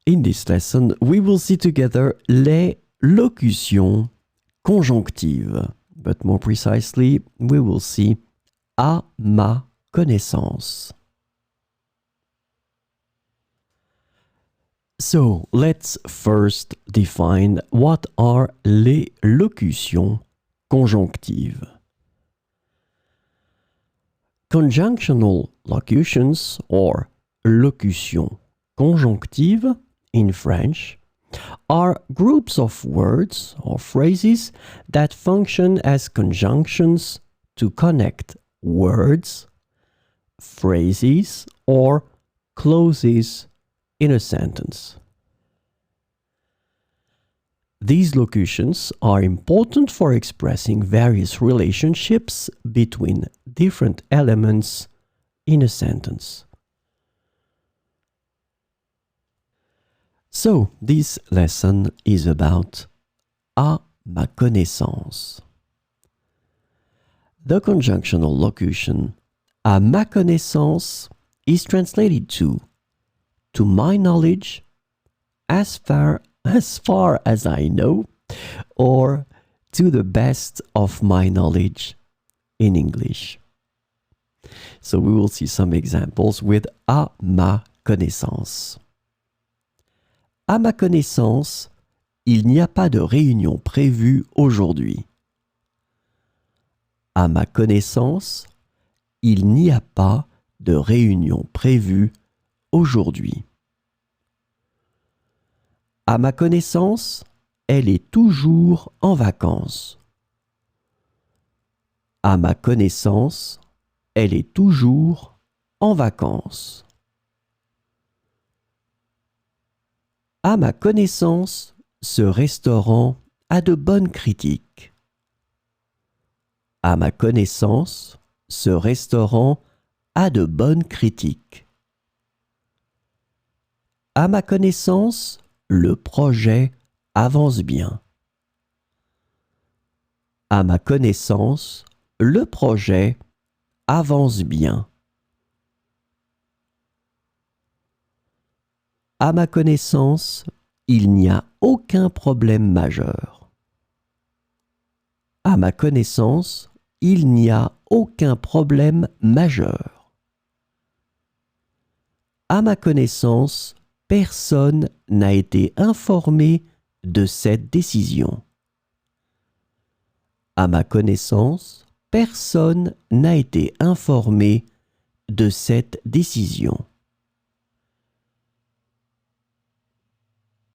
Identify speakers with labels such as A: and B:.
A: In this lesson, we will see together les locutions conjonctives. But more precisely, we will see à ma connaissance. So, let's first define what are les locutions conjonctives. Conjunctional locutions, or locutions conjonctives in French, are groups of words or phrases that function as conjunctions to connect words, phrases, or clauses in a sentence. These locutions are important for expressing various relationships between different elements in a sentence. So, this lesson is about à ma connaissance. The conjunctional locution à ma connaissance is translated to my knowledge, as far as I know, or to the best of my knowledge in English. So we will see some examples with à ma connaissance. À ma connaissance, il n'y a pas de réunion prévue aujourd'hui. À ma connaissance, il n'y a pas de réunion prévue aujourd'hui. À ma connaissance, elle est toujours en vacances. À ma connaissance, elle est toujours en vacances. À ma connaissance, ce restaurant a de bonnes critiques. À ma connaissance, ce restaurant a de bonnes critiques. À ma connaissance, le projet avance bien. À ma connaissance, le projet avance bien. À ma connaissance, il n'y a aucun problème majeur. À ma connaissance, il n'y a aucun problème majeur. À ma connaissance, personne n'a été informé de cette décision. À ma connaissance, personne n'a été informé de cette décision.